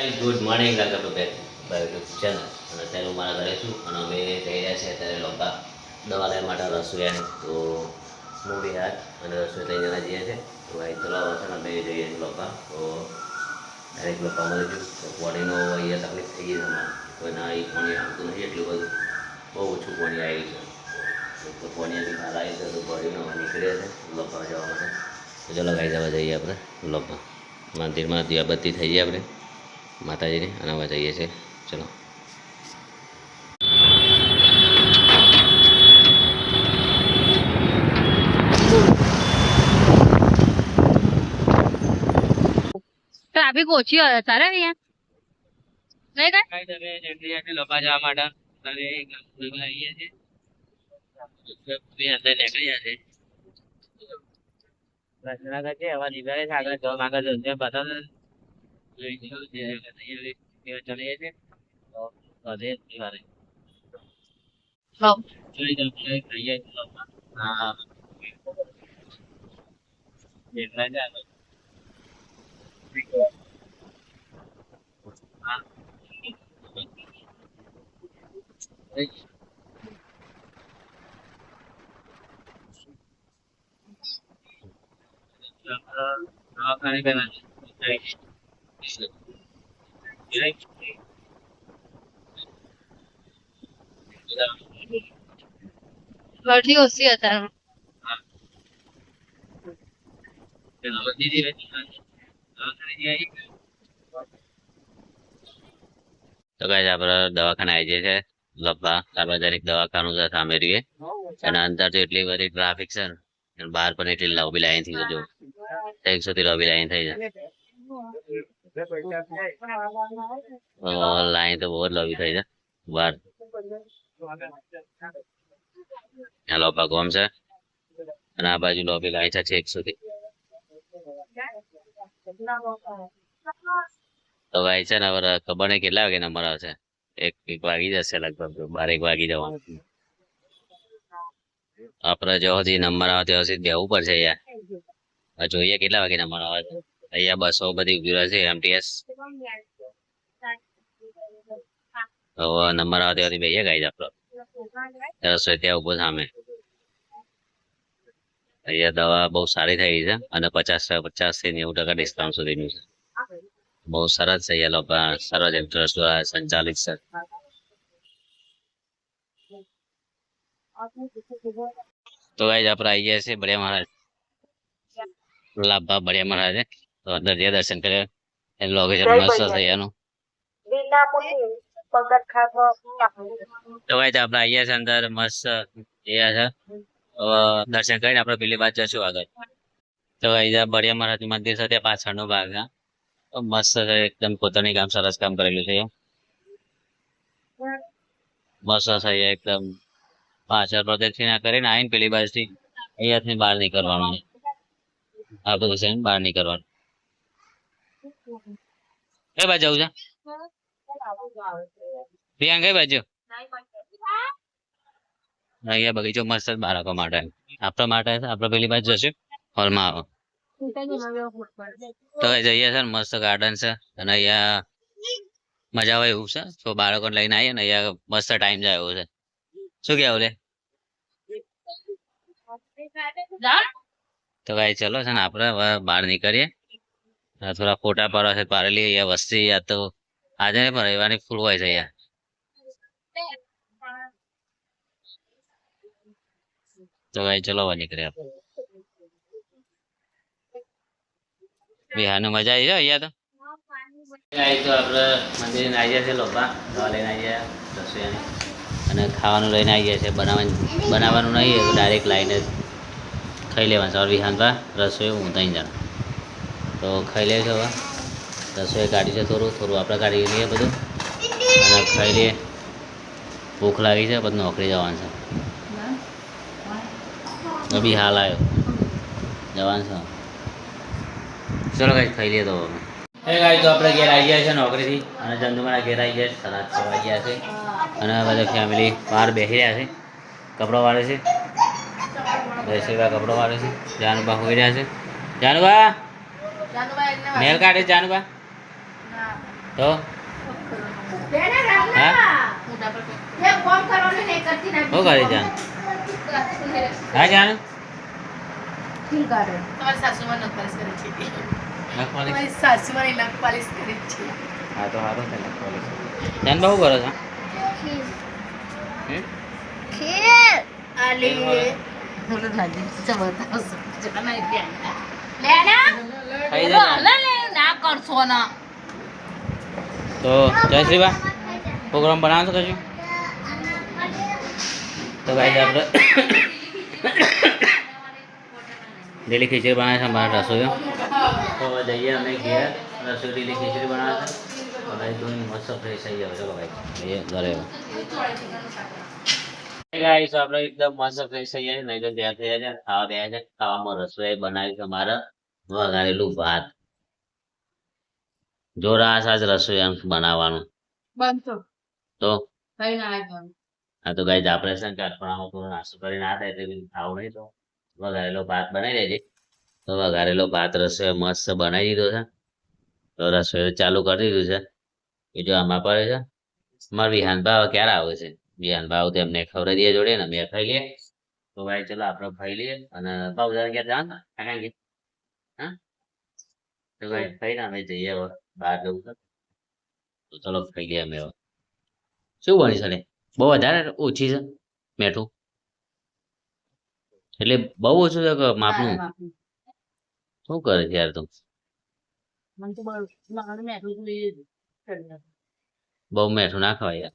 Good morning welcome to back by YouTube channel અને અત્યારે હું મારા ઘરે છું અને અમે જઈ રહ્યા છીએ અત્યારે લોકા દવા લેવા માટે રસોઈયા તો હું બી હાથ અને રસોઈ લઈ જણા જઈએ છીએ તો ભાઈ ચલો હવે છે ને અમે જઈએ છીએ લોકા તો ડાયરેક્ટ લોકા મળી ગયું તો બોડીનો અહીંયા તકલીફ થઈ ગઈ છે અમારે કોઈના એ પાણી આવતું નથી એટલું બધું બહુ ઓછું પાણી આવી છે તો પાણી બી બહાર આવી છે તો બોડીનો નીકળે છે લોકા જવા માટે તો ચલો ગાઈ જવા જઈએ આપણે લોકા મંદિરમાં દિયાબત્તી થઈ જાય આપણે માતાજીને અને હવે જઈએ છીએ ચલો ટ્રાફિક ઓછી હોય તારે અહીંયા નહીં કઈ તમે જલ્દી લોપા જવા માટે અને આવીએ છીએ અંદર નીકળ્યા છે રચના કરજે હવે નીકળે છે આગળ જવા માંગે છે બતા ચલીએ છીએ હા દવાખાને પેલા ગરદી ઓછી અત્યારે તો ગાઈસ આપણે દવાખાને આવી જઈએ છે લબ્બા સાર્વજનિક દવાખાનું છે સામે રહીએ અને અંદર તો એટલી બધી ટ્રાફિક છે ને બહાર પણ એટલી લોબી લાઈન થઈ જજો 100 થી લોબી લાઈન થઈ જાય લાઈન તો બહુ જ લોબી થઈ જાય બહાર આ લોબા ગોમ છે અને આ બાજુ લોબી લાઈન છે 100 સુધી તો ભાઈ છે ને હવે ખબર નહીં કેટલા વાગે નંબર આવશે એક વાગી જશે લગભગ 12 વાગી જવાનું આપણે જો હજી નંબર આવે ત્યાં સુધી બેવું પડશે યાર જોઈએ કેટલા વાગે નંબર આવે છે અહીંયા બસો બધી ઉભી રહેશે એમટીએસ હવે નંબર આવે ત્યાંથી બેહીએ ગાઈ આપણો રસોઈ ત્યાં ઉભો સામે અહીંયા દવા બહુ સારી થઈ ગઈ છે અને 50 થી 90% ડિસ્કાઉન્ટ સુધીનું છે બહુ સરસ છે એ લોકો સાર્વજનિક ટ્રસ્ટ દ્વારા સંચાલિત છે તો ગાઈસ આપણે આવી ગયા છે બળિયા મહારાજ લાભા બળિયા મહારાજ તો અંદર જે દર્શન કરે એ લોકેશન મસ્ત છે એનું તો ગાઈસ આપણે આવી ગયા છે અંદર મસ્ત એ છે દર્શન કરીને આપણે પેલી બાજુ જશું આગળ તો ગાઈસ બળિયા મહારાજ મંદિર છે ત્યાં પાછળનો ભાગ છે મસ્ત છે એકદમ પોતાની કામ સરસ કામ કરેલું છે મસ્ત છે એકદમ પાછળ પ્રદક્ષિણ ના કરીને આવીને પેલી બાજુથી અહીંયાથી બહાર નીકળવાનું આ બધું છે બહાર નીકળવાનું કઈ બાજુ જવું છે પ્રિયાંક કઈ બાજુ અહીંયા બગીચો મસ્ત બાળકો માટે આપણા માટે આપણે પેલી બાજુ જશું હોલમાં આવો તો જઈએ છે ને મસ્ત ગાર્ડન છે અને અહીંયા મજા આવે એવું છે તો બાળકોને લઈને આવીએ ને અહીંયા મસ્ત ટાઈમ જાય એવું છે શું કેવું લે તો ભાઈ ચલો છે ને આપણે બહાર નીકળીએ થોડા ફોટા પાડવા છે પાડેલી અહીંયા વસ્તી યા તો આજે નહીં પણ રહેવાની ફૂલ હોય છે અહીંયા તો ભાઈ ચલો નીકળીએ આપણે બિહારનું મજા આવી જાય અહીંયા તો આપણે મંદિર આવી ગયા છે લોપા દવા લઈને આવી ગયા રસોઈયાની અને ખાવાનું લઈને આવી ગયા છે બનાવવાનું નહીં ડાયરેક્ટ લાઈને જ ખાઈ લેવાનું સવાર વિહાનમાં રસોઈ હું ત્યાં જાણ તો ખાઈ લે છે હવે રસોઈ કાઢી છે થોડું આપણે કાઢી લઈએ બધું અને ખાઈ લઈએ ભૂખ લાગી છે બધું નોકરી જવાનું છે બી હાલ આવ્યો જવાનું છે ચલો કઈ ખાઈ લઈએ તો હવે ગાઈ તો આપણે ઘેર આવી ગયા છે નોકરીથી અને ચંદુમાના ઘેર આવી ગયા છે 6:30 વાગ્યા છે અને બધા ફેમિલી બહાર બેસી રહ્યા છે કપડો વાળે છે જયશ્રીબા કપડો વાળે છે જાનુબા હોઈ રહ્યા છે જાનુબા મેલ કાઢે જાનુબા તો હા શું કરી જાન હા જાન તમારી સાસુમાં નખપાલીશ કરે છે નખપાલીશ તમારી સાસુમાં નખપાલીશ કરે છે હા તો સારું છે નખપાલીશ જાન બહુ કરો છો હમ? આલે બોલો દાદી જબરદસ્ત જરા નહીં પ્યાના લેના ખાઈ જા લે ના કરશો ના તો જયશ્રીબા પ્રોગ્રામ બનાવશો કશું તો ભાઈ આપણે ડેલી ખીચડી બનાવે છે અમારા રસોઈઓ તો હવે જઈએ અમે ઘેર રસોઈ ડેલી ખીચડી બનાવે છે તો ભાઈ ધોઈને મસ્ત ફ્રેશ થઈ જાવ ચલો ભાઈ જઈએ ઘરે ગાઈસ આપણે એકદમ મસ્ત ફ્રેશ થઈ જાય નહીં તો ત્યાં થઈ જાય ખાવા બેસે છે ખાવામાં રસોઈ બનાવી છે અમારે વઘારેલું ભાત જોરા સાજ રસોઈ આમ બનાવવાનું બનતો તો કઈ ના આવ્યું હા તો ગાઈસ આપણે છે ને કે અઠવાડિયામાં થોડો નાસ્તો કરીને આ થાય એટલે ખાવું નહીં તો વઘારેલો ભાત બનાવી દેજે તો વઘારેલો ભાત રસોઈ મસ્ત બનાવી દીધો છે તો રસોઈ ચાલુ કરી દીધું છે એ જો આમાં પડે છે મારા વિહાન ભાવ ક્યારે આવે છે વિહાન ભાવ તો એમને ખવડાવી દઈએ જોડે ને બે ખાઈ લઈએ તો ભાઈ ચલો આપણે ખાઈ લઈએ અને ભાવ જરા ક્યાં જવાનું કાકા કે હા તો ભાઈ ખાઈને અમે જઈએ હવે બહાર જવું છે તો ચલો ખાઈ લઈએ અમે હવે શું બની છે બહુ વધારે ઓછી છે મેઠું એટલે બહુ ઓછું છે કે માપનું શું કરે છે યાર તું મને તો બળ મારે મેઠું જોઈએ બહુ મેઠું ના ખવાય યાર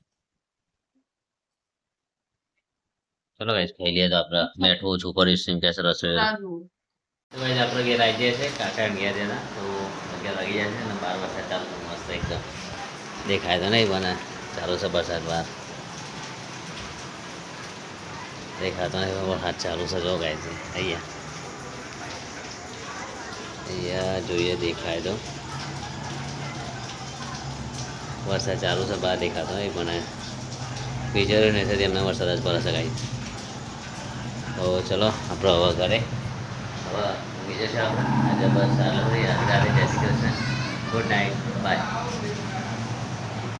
ચલો ગાઈસ ખાઈ લઈએ તો આપણે મેઠું ઓછું કરીશું એમ કહેશે રસોઈ તો ભાઈ આપણે ઘેર આવી જાય છે કાકા ગયા છે તો 11 વાગી જાય છે અને 12 વરસાદ ચાલુ છે મસ્ત એકદમ દેખાય તો નહીં બને ચાલુ છે વરસાદ બહાર દેખાતો નહીં વરસાદ ચાલુ છે જો ગાય છે અહીંયા જોઈએ દેખાય તો વરસાદ ચાલુ છે બહાર દેખાતો નહીં પણ વીજળી નથી તેમને વરસાદ જ પડે છે ગાય તો ચલો આપણે હવે ઘરે હવે બીજે છે આપણે આજે બસ ચાલુ રહી રાત્રે જય Shri Krishna good night bye